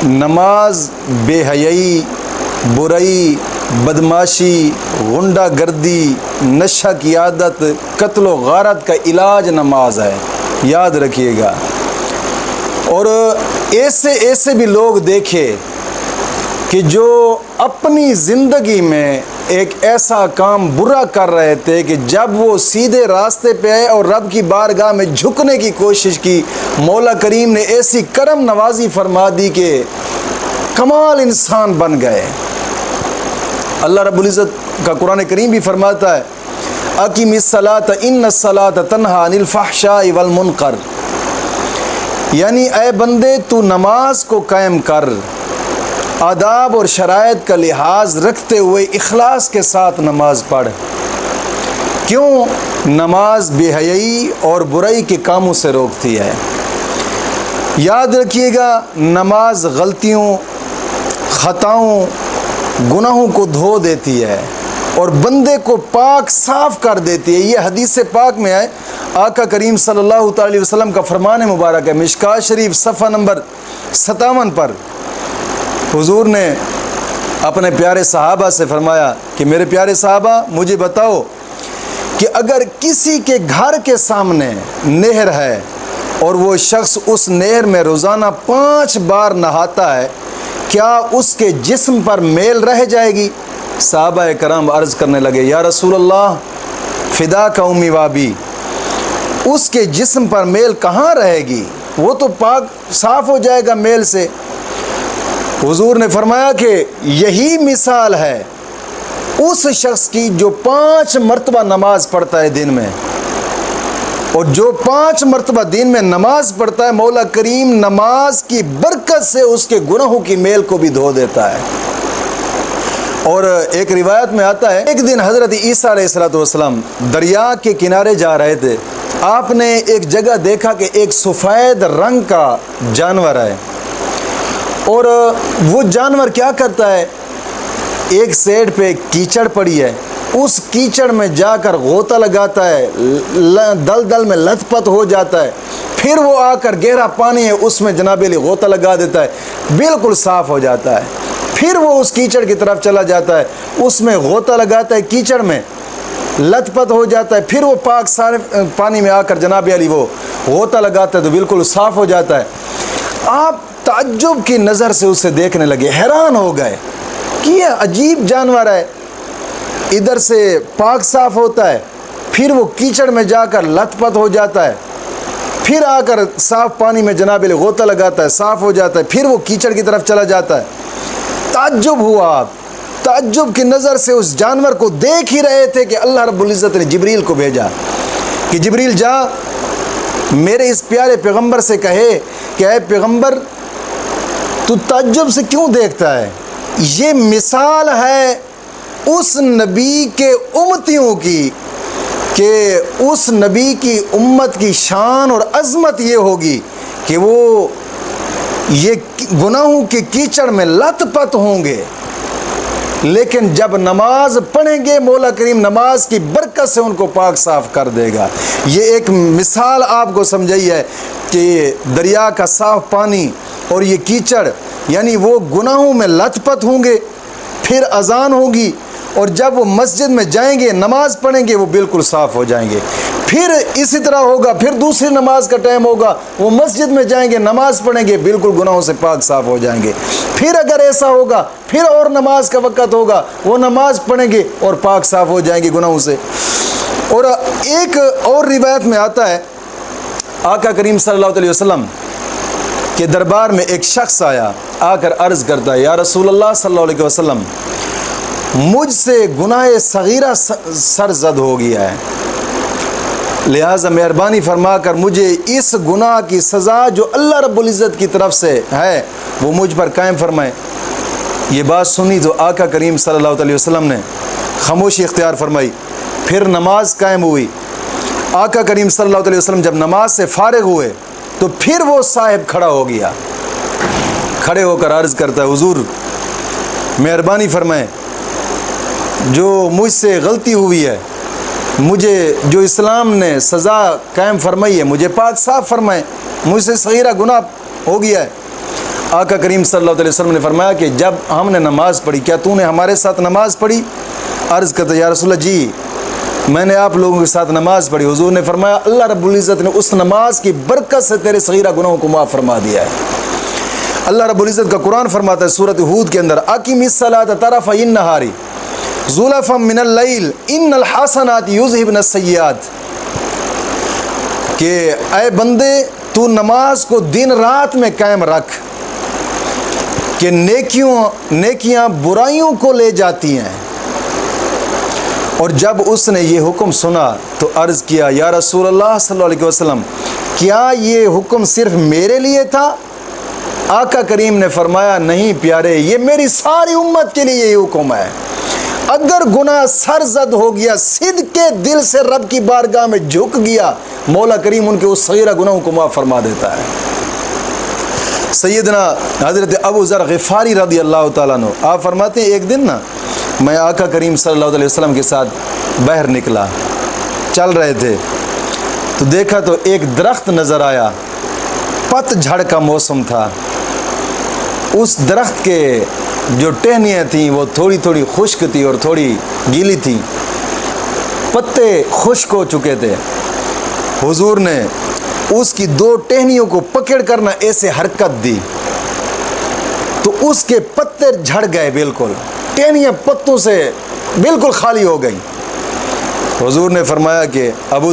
نماز بے حیائی، برائی، بدماشی، غنڈہ گردی، نشہ کی عادت، قتل و غارت کا علاج نماز ہے، یاد رکھیے گا۔ اور ایسے بھی لوگ دیکھے کہ جو اپنی زندگی میں ایک ایسا کام برا کر رہے تھے کہ جب وہ سیدھے راستے پہ آئے اور رب کی بارگاہ میں جھکنے کی کوشش کی، مولا کریم نے ایسی کرم نوازی فرما دی کہ کمال انسان بن گئے۔ اللہ رب العزت کا قرآن کریم بھی فرماتا ہے اقیم الصلاۃ ان الصلاۃ تنہی عن الفحشاء والمنکر، یعنی اے بندے تو نماز کو قائم کر، آداب اور شرائط کا لحاظ رکھتے ہوئے اخلاص کے ساتھ نماز پڑھ۔ کیوں؟ نماز بے حیائی اور برائی کے کاموں سے روکتی ہے۔ یاد رکھیے گا، نماز غلطیوں، خطاؤں، گناہوں کو دھو دیتی ہے اور بندے کو پاک صاف کر دیتی ہے۔ یہ حدیث پاک میں ہے، آقا کریم صلی اللہ تعالی علیہ وسلم کا فرمان مبارک ہے، مشکوٰۃ شریف صفحہ نمبر 57 پر حضور نے اپنے پیارے صحابہ سے فرمایا کہ میرے پیارے صحابہ مجھے بتاؤ کہ اگر کسی کے گھر کے سامنے نہر ہے اور وہ شخص اس نہر میں روزانہ 5 بار نہاتا ہے، کیا اس کے جسم پر میل رہ جائے گی؟ صحابہ کرام عرض کرنے لگے یا رسول اللہ فدا کا امی وابی، اس کے جسم پر میل کہاں رہے گی، وہ تو پاک صاف ہو جائے گا میل سے۔ حضور نے فرمایا کہ یہی مثال ہے اس شخص کی جو 5 مرتبہ نماز پڑھتا ہے دن میں، اور جو 5 مرتبہ دن میں نماز پڑھتا ہے، مولا کریم نماز کی برکت سے اس کے گناہوں کی میل کو بھی دھو دیتا ہے۔ اور ایک روایت میں آتا ہے ایک دن حضرت عیسیٰ علیہ السلام دریا کے کنارے جا رہے تھے، آپ نے ایک جگہ دیکھا کہ ایک سفید رنگ کا جانور ہے، اور وہ جانور کیا کرتا ہے، ایک سائڈ پہ کیچڑ پڑی ہے، اس کیچڑ میں جا کر غوطہ لگاتا ہے، دل میں لت پت ہو جاتا ہے، پھر وہ آ کر گہرا پانی ہے اس میں جناب علی غوطہ لگا دیتا ہے، بالکل صاف ہو جاتا ہے، پھر وہ اس کیچڑ کی طرف چلا جاتا ہے، اس میں غوطہ لگاتا ہے، کیچڑ میں لت پت ہو جاتا ہے، پھر وہ پاک سارے پانی میں آ کر جناب علی وہ غوطہ لگاتا ہے تو بالکل صاف ہو جاتا ہے۔ آپ تعجب کی نظر سے اسے دیکھنے لگے، حیران ہو گئے کہ یہ عجیب جانور ہے، ادھر سے پاک صاف ہوتا ہے، پھر وہ کیچڑ میں جا کر لت پت ہو جاتا ہے، پھر آ کر صاف پانی میں جناب علی غوطہ لگاتا ہے، صاف ہو جاتا ہے، پھر وہ کیچڑ کی طرف چلا جاتا ہے۔ تعجب ہوا، آپ تعجب کی نظر سے اس جانور کو دیکھ ہی رہے تھے کہ اللہ رب العزت نے جبریل کو بھیجا کہ جبریل جا میرے اس پیارے پیغمبر سے کہے کہ اے پیغمبر تو تعجب سے کیوں دیکھتا ہے، یہ مثال ہے اس نبی کے امتیوں کی کہ اس نبی کی امت کی شان اور عظمت یہ ہوگی کہ وہ یہ گناہوں کے کیچڑ میں لت پت ہوں گے، لیکن جب نماز پڑھیں گے مولا کریم نماز کی برکت سے ان کو پاک صاف کر دے گا۔ یہ ایک مثال آپ کو سمجھائی ہے کہ دریا کا صاف پانی اور یہ کیچڑ، یعنی وہ گناہوں میں لت پت ہوں گے، پھر اذان ہوگی اور جب وہ مسجد میں جائیں گے نماز پڑھیں گے وہ بالکل صاف ہو جائیں گے، پھر اسی طرح ہوگا، پھر دوسری نماز کا ٹائم ہوگا، وہ مسجد میں جائیں گے نماز پڑھیں گے بالکل گناہوں سے پاک صاف ہو جائیں گے، پھر اگر ایسا ہوگا پھر اور نماز کا وقت ہوگا، وہ نماز پڑھیں گے اور پاک صاف ہو جائیں گے گناہوں سے۔ اور ایک اور روایت میں آتا ہے آقا کریم صلی اللہ علیہ وسلم کے دربار میں ایک شخص آیا، آ کر عرض کرتا ہے یا رسول اللہ صلی اللہ علیہ وسلم مجھ سے گناہ صغیرہ سرزد ہو گیا ہے، لہٰذا مہربانی فرما کر مجھے اس گناہ کی سزا جو اللہ رب العزت کی طرف سے ہے وہ مجھ پر قائم فرمائے۔ یہ بات سنی تو آقا کریم صلی اللہ علیہ وسلم نے خاموشی اختیار فرمائی، پھر نماز قائم ہوئی۔ آقا کریم صلی اللہ علیہ وسلم جب نماز سے فارغ ہوئے تو پھر وہ صاحب کھڑا ہو گیا، کھڑے ہو کر عرض کرتا ہے حضور مہربانی فرمائیں، جو مجھ سے غلطی ہوئی ہے، مجھے جو اسلام نے سزا قائم فرمائی ہے مجھے پاک صاف فرمائیں، مجھ سے صغیرہ گناہ ہو گیا ہے۔ آقا کریم صلی اللہ علیہ وسلم نے فرمایا کہ جب ہم نے نماز پڑھی کیا تو نے ہمارے ساتھ نماز پڑھی؟ عرض کرتے یا رسول اللہ جی میں نے آپ لوگوں کے ساتھ نماز پڑھی۔ حضور نے فرمایا اللہ رب العزت نے اس نماز کی برکت سے تیرے صغیرہ گناہوں کو معاف فرما دیا ہے۔ اللہ رب العزت کا قرآن فرماتا ہے سورۃ ہود کے اندر اقم الصلاۃ طرفی النہار زلفا من اللیل ان الحسنات یذہبن السیئات، کہ اے بندے تو نماز کو دن رات میں قائم رکھ کہ نیکیاں برائیوں کو لے جاتی ہیں۔ اور جب اس نے یہ حکم سنا تو عرض کیا یا رسول اللہ صلی اللہ علیہ وسلم کیا یہ حکم صرف میرے لیے تھا؟ آقا کریم نے فرمایا نہیں پیارے، یہ میری ساری امت کے لیے یہ حکم ہے۔ اگر گناہ سرزد ہو گیا، صدق کے دل سے رب کی بارگاہ میں جھک گیا، مولا کریم ان کے اس صغیرہ گناہوں کو معاف فرما دیتا ہے۔ سیدنا حضرت ابو ذر غفاری رضی اللہ تعالیٰ عنہ آپ فرماتے ہیں ایک دن نا میں آقا کریم صلی اللہ علیہ وسلم کے ساتھ باہر نکلا، چل رہے تھے تو دیکھا تو ایک درخت نظر آیا، پت جھڑ کا موسم تھا۔ اس درخت کے جو ٹہنیاں تھیں وہ تھوڑی تھوڑی خشک تھی اور تھوڑی گیلی تھی، پتے خشک ہو چکے تھے۔ حضور نے اس کی دو ٹہنیوں کو پکڑ کر نہ ایسے حرکت دی تو اس کے پتے جھڑ گئے، بالکل ٹہنیاں پتوں سے بالکل خالی ہو گئی۔ حضور نے فرمایا کہ ابو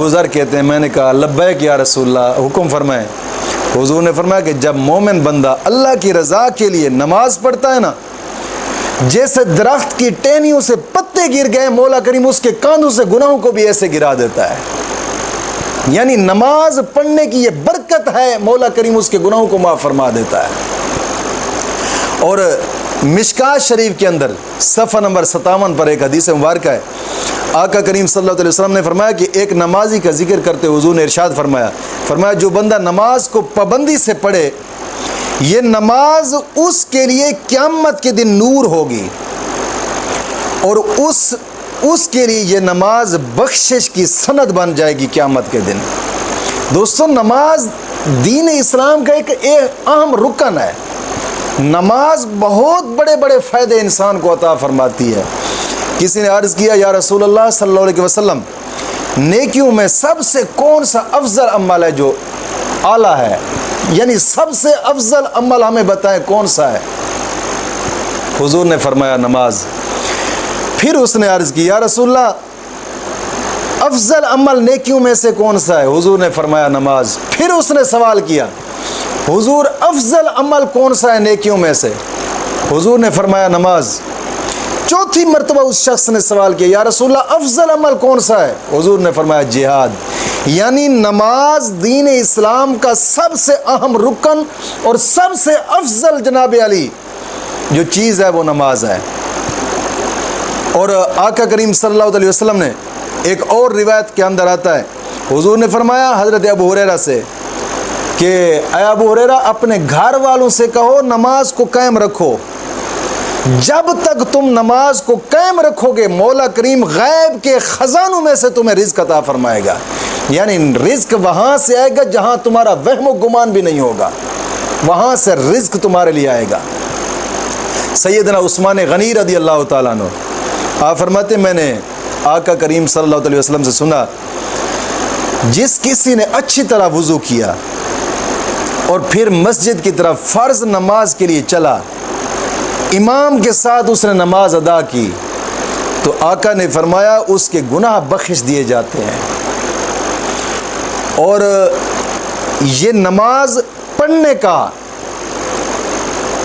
ذر کہتے ہیں میں نے کہا لبیک یا رسول اللہ، حکم فرمائے۔ حضور نے فرمایا کہ جب مومن بندہ اللہ کی رضا کے لیے نماز پڑھتا ہے نا، جیسے درخت کی ٹہنیوں سے پتے گر گئے، مولا کریم اس کے کاندھوں سے گناہوں کو بھی ایسے گرا دیتا ہے۔ یعنی نماز پڑھنے کی یہ برکت ہے، مولا کریم اس کے گناہوں کو معاف فرما دیتا ہے۔ اور مشکات شریف کے اندر صفحہ نمبر 57 پر ایک حدیث مبارکہ ہے، آقا کریم صلی اللہ علیہ وسلم نے فرمایا کہ ایک نمازی کا ذکر کرتے حضور نے ارشاد فرمایا جو بندہ نماز کو پابندی سے پڑھے یہ نماز اس کے لیے قیامت کے دن نور ہوگی، اور اس کے لیے یہ نماز بخشش کی سند بن جائے گی قیامت کے دن۔ دوستو نماز دین اسلام کا ایک اہم رکن ہے۔ نماز بہت بڑے بڑے فائدے انسان کو عطا فرماتی ہے۔ کسی نے عرض کیا یا رسول اللہ صلی اللہ علیہ وسلم نیکیوں میں سب سے کون سا افضل عمل ہے جو اعلیٰ ہے، یعنی سب سے افضل عمل ہمیں بتائیں کون سا ہے؟ حضور نے فرمایا نماز۔ پھر اس نے عرض کی یا رسول اللہ افضل عمل نیکیوں میں سے کون سا ہے؟ حضور نے فرمایا نماز۔ پھر اس نے سوال کیا حضور افضل عمل کون سا ہے نیکیوں میں سے؟ حضور نے فرمایا نماز۔ چوتھی مرتبہ اس شخص نے سوال کیا یا رسول اللہ افضل عمل کون سا ہے؟ حضور نے فرمایا جہاد۔ یعنی نماز دین اسلام کا سب سے اہم رکن اور سب سے افضل جناب علی جو چیز ہے وہ نماز ہے۔ اور آقا کریم صلی اللہ علیہ وسلم نے ایک اور روایت کے اندر آتا ہے، حضور نے فرمایا حضرت ابو ہریرہ سے کہ اے ابو ہریرہ اپنے گھر والوں سے کہو نماز کو قائم رکھو، جب تک تم نماز کو قائم رکھو گے مولا کریم غیب کے خزانوں میں سے تمہیں رزق عطا فرمائے گا۔ یعنی رزق وہاں سے آئے گا جہاں تمہارا وہم و گمان بھی نہیں ہوگا، وہاں سے رزق تمہارے لیے آئے گا۔ سیدنا عثمان غنی رضی اللہ تعالیٰ عنہ آپ فرماتے میں نے آقا کریم صلی اللہ علیہ وسلم سے سنا جس کسی نے اچھی طرح وضو کیا اور پھر مسجد کی طرف فرض نماز کے لیے چلا، امام کے ساتھ اس نے نماز ادا کی تو آقا نے فرمایا اس کے گناہ بخش دیے جاتے ہیں۔ اور یہ نماز پڑھنے کا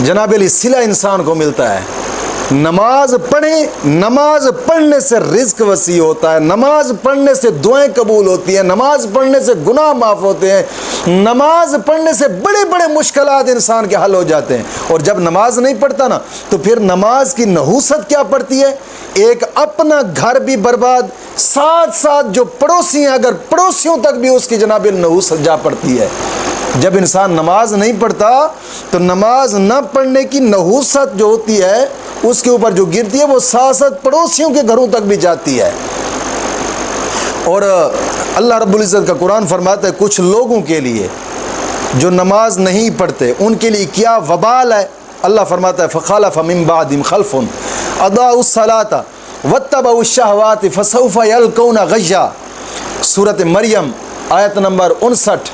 جناب علی صلہ انسان کو ملتا ہے۔ نماز پڑھیں، نماز پڑھنے سے رزق وسیع ہوتا ہے، نماز پڑھنے سے دعائیں قبول ہوتی ہیں، نماز پڑھنے سے گناہ معاف ہوتے ہیں، نماز پڑھنے سے بڑے بڑے مشکلات انسان کے حل ہو جاتے ہیں۔ اور جب نماز نہیں پڑھتا نا تو پھر نماز کی نحوست کیا پڑتی ہے؟ ایک اپنا گھر بھی برباد، ساتھ ساتھ جو پڑوسی ہیں اگر پڑوسیوں تک بھی اس کی جناب نحوست جا پڑتی ہے۔ جب انسان نماز نہیں پڑھتا تو نماز نہ پڑھنے کی نحوست جو ہوتی ہے اس کے اوپر جو گرتی ہے وہ ساتھ ساتھ پڑوسیوں کے گھروں تک بھی جاتی ہے۔ اور اللہ رب العزت کا قرآن فرماتا ہے کچھ لوگوں کے لیے جو نماز نہیں پڑھتے ان کے لیے کیا وبال ہے۔ اللہ فرماتا ہے فخلف من بعدہم خلف اضاعوا الصلاۃ واتبعوا الشہوات فسوف یلقون غیا، سورۃ مریم آیت نمبر 59۔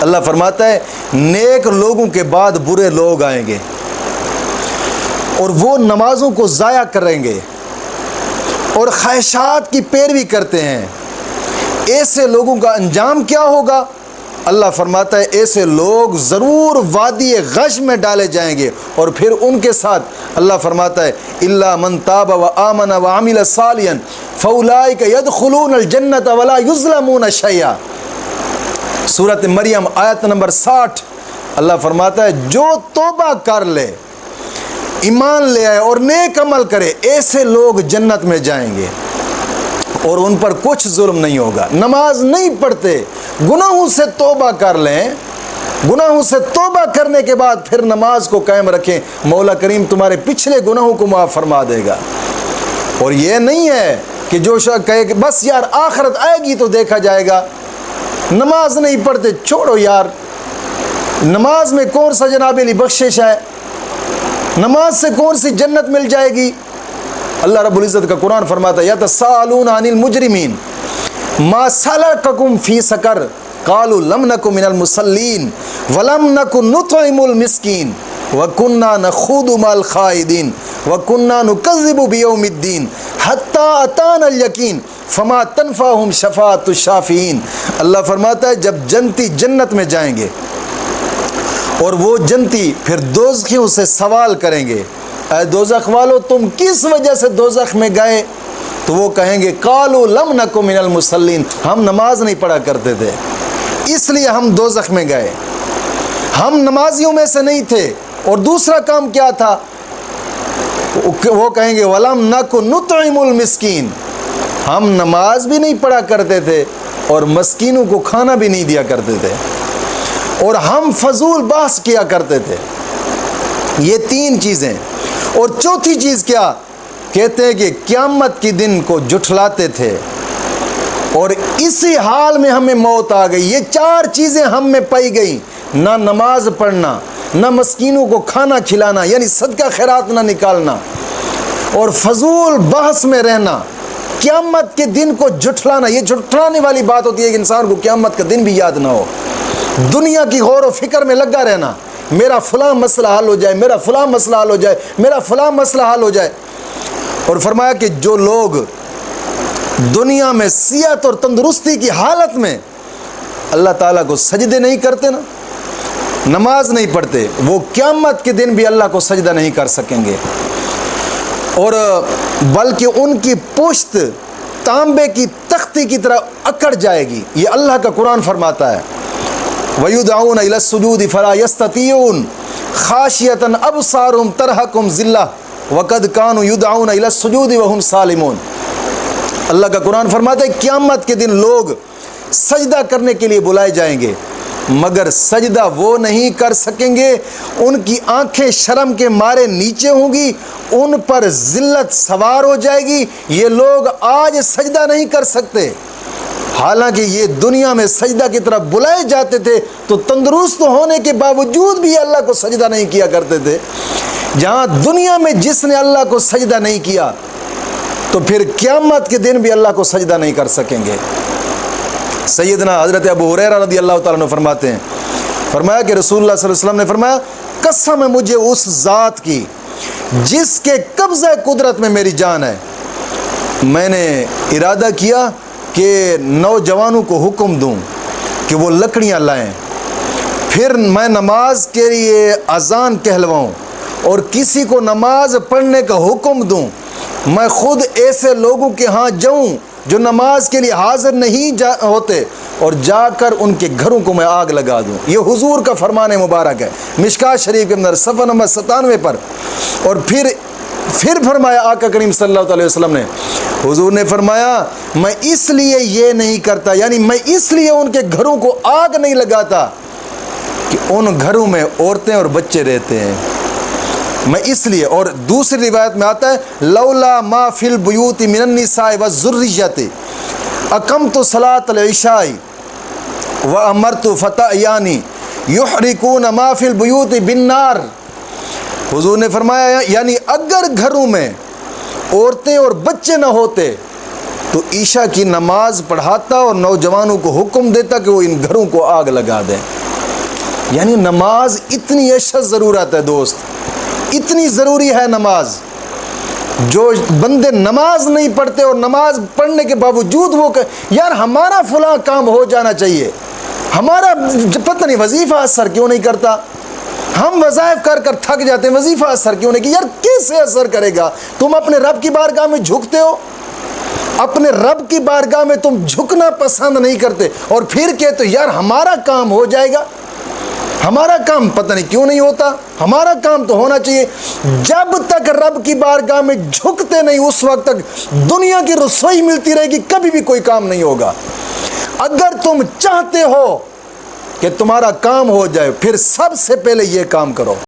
اللہ فرماتا ہے نیک لوگوں کے بعد برے لوگ آئیں گے اور وہ نمازوں کو ضائع کریں گے اور خواہشات کی پیروی کرتے ہیں۔ ایسے لوگوں کا انجام کیا ہوگا؟ اللہ فرماتا ہے ایسے لوگ ضرور وادی غش میں ڈالے جائیں گے، اور پھر ان کے ساتھ اللہ فرماتا ہے الا من تاب وآمن وعمل صالحا فاولئک يدخلون الجنة ولا يظلمون شیئا، سورۃ مریم آیت نمبر 60۔ اللہ فرماتا ہے جو توبہ کر لے، ایمان لے آئے اور نیک عمل کرے، ایسے لوگ جنت میں جائیں گے اور ان پر کچھ ظلم نہیں ہوگا۔ نماز نہیں پڑھتے، گناہوں سے توبہ کر لیں، گناہوں سے توبہ کرنے کے بعد پھر نماز کو قائم رکھیں، مولا کریم تمہارے پچھلے گناہوں کو معاف فرما دے گا۔ اور یہ نہیں ہے کہ جو شخص کہے کہ بس یار آخرت آئے گی تو دیکھا جائے گا، نماز نہیں پڑھتے، چھوڑو یار، نماز میں کون سا جناب علی بخشش ہے، نماز سے کون سی جنت مل جائے گی؟ اللہ رب العزت کا قرآن فرماتا ہے یتساءلون عن المجرمین ما سلککم فی سقر قالوا لم نک من المصلین ولم نک نطعم المسکین وکننا نخوض مع الخائضین وکننا نکذب بیوم الدین حتی اتانا الیقین فما تنفعہم شفاعۃ الشافعین۔ اللہ فرماتا ہے جب جنتی جنت میں جائیں گے اور وہ جنتی پھر دوزخیوں سے سوال کریں گے اے دوزخ والو تم کس وجہ سے دوزخ میں گئے؟ تو وہ کہیں گے قالوا لم نک من المصلین، ہم نماز نہیں پڑھا کرتے تھے اس لیے ہم دوزخ میں گئے، ہم نمازیوں میں سے نہیں تھے۔ اور دوسرا کام کیا تھا؟ وہ کہیں گے ولم نک نطعم المسکین، ہم نماز بھی نہیں پڑھا کرتے تھے اور مسکینوں کو کھانا بھی نہیں دیا کرتے تھے، اور ہم فضول بحث کیا کرتے تھے۔ یہ تین چیزیں۔ اور چوتھی چیز کیا کہتے ہیں کہ قیامت کے دن کو جھٹلاتے تھے اور اسی حال میں ہمیں موت آ گئی۔ یہ چار چیزیں ہم میں پائی گئی، نہ نماز پڑھنا، نہ مسکینوں کو کھانا کھلانا یعنی صدقہ خیرات نہ نکالنا، اور فضول بحث میں رہنا، قیامت کے دن کو جھٹلانا۔ یہ جھٹلانے والی بات ہوتی ہے کہ انسان کو قیامت کا دن بھی یاد نہ ہو، دنیا کی غور و فکر میں لگا رہنا، میرا فلاں مسئلہ حل ہو جائے، میرا فلاں مسئلہ حل ہو جائے، میرا فلاں مسئلہ حل ہو جائے۔ اور فرمایا کہ جو لوگ دنیا میں صحت اور تندرستی کی حالت میں اللہ تعالیٰ کو سجدے نہیں کرتے نا، نماز نہیں پڑھتے، وہ قیامت کے دن بھی اللہ کو سجدہ نہیں کر سکیں گے، اور بلکہ ان کی پشت تانبے کی تختی کی طرح اکڑ جائے گی۔ یہ اللہ کا قرآن فرماتا ہے وَيُدْعَوْنَ إِلَى السُّجُودِ فَلَا يَسْتَطِيعُونَ خَاشِعَةً أَبْصَارُهُمْ تَرْهَقُهُمْ ذِلَّةٌ وَقَدْ كَانُوا يُدْعَوْنَ إِلَى السُّجُودِ وَهُمْ سَالِمُونَ۔ اللہ کا قرآن فرماتا ہے قیامت کے دن لوگ سجدہ کرنے کے لیے بلائے جائیں گے مگر سجدہ وہ نہیں کر سکیں گے، ان کی آنکھیں شرم کے مارے نیچے ہوں گی، ان پر ذلت سوار ہو جائے گی، یہ لوگ آج سجدہ نہیں کر سکتے، حالانکہ یہ دنیا میں سجدہ کی طرف بلائے جاتے تھے تو تندرست ہونے کے باوجود بھی اللہ کو سجدہ نہیں کیا کرتے تھے۔ جہاں دنیا میں جس نے اللہ کو سجدہ نہیں کیا تو پھر قیامت کے دن بھی اللہ کو سجدہ نہیں کر سکیں گے۔ سیدنا حضرت ابو ہریرہ رضی اللہ تعالیٰ عنہ فرماتے ہیں، فرمایا کہ رسول اللہ صلی اللہ علیہ وسلم نے فرمایا قسم ہے مجھے اس ذات کی جس کے قبضہ قدرت میں میری جان ہے، میں نے ارادہ کیا کہ نوجوانوں کو حکم دوں کہ وہ لکڑیاں لائیں، پھر میں نماز کے لیے اذان کہلواؤں اور کسی کو نماز پڑھنے کا حکم دوں، میں خود ایسے لوگوں کے ہاں جاؤں جو نماز کے لیے حاضر نہیں ہوتے اور جا کر ان کے گھروں کو میں آگ لگا دوں۔ یہ حضور کا فرمان مبارک ہے مشکات شریف کے اندر صفحہ نمبر 97 پر۔ اور پھر فرمایا آقا کریم صلی اللہ علیہ وسلم نے، حضور نے فرمایا میں اس لیے یہ نہیں کرتا، یعنی میں اس لیے ان کے گھروں کو آگ نہیں لگاتا کہ ان گھروں میں عورتیں اور بچے رہتے ہیں، میں اس لیے۔ اور دوسری روایت میں آتا ہے لولا ما فی البیوت من النساء والذریۃ اقمت صلاۃ العشاء وَأَمَرْتُ فَتَأْيَانِ يُحْرِقُونَ مَا فِي الْبُيُوتِ بِالنَّارِ۔ حضور نے فرمایا یعنی اگر گھروں میں عورتیں اور بچے نہ ہوتے تو عشاء کی نماز پڑھاتا اور نوجوانوں کو حکم دیتا کہ وہ ان گھروں کو آگ لگا دیں۔ یعنی نماز اتنی اشد ضرورت ہے دوست، اتنی ضروری ہے نماز۔ جو بندے نماز نہیں پڑھتے اور نماز پڑھنے کے باوجود وہ یار ہمارا فلاں کام ہو جانا چاہیے، ہمارا پتہ نہیں وظیفہ اثر کیوں نہیں کرتا، ہم وظائف کر کر تھک جاتے ہیں، وظیفہ اثر کیوں نہیں کہ یار کیسے اثر کرے گا؟ تم اپنے رب کی بارگاہ میں جھکتے ہو، اپنے رب کی بارگاہ میں تم جھکنا پسند نہیں کرتے اور پھر کہتے ہو یار ہمارا کام ہو جائے گا، ہمارا کام پتہ نہیں کیوں نہیں ہوتا، ہمارا کام تو ہونا چاہیے۔ جب تک رب کی بارگاہ میں جھکتے نہیں اس وقت تک دنیا کی رسوئی ملتی رہے گی، کبھی بھی کوئی کام نہیں ہوگا۔ اگر تم چاہتے ہو کہ تمہارا کام ہو جائے پھر سب سے پہلے یہ کام کرو۔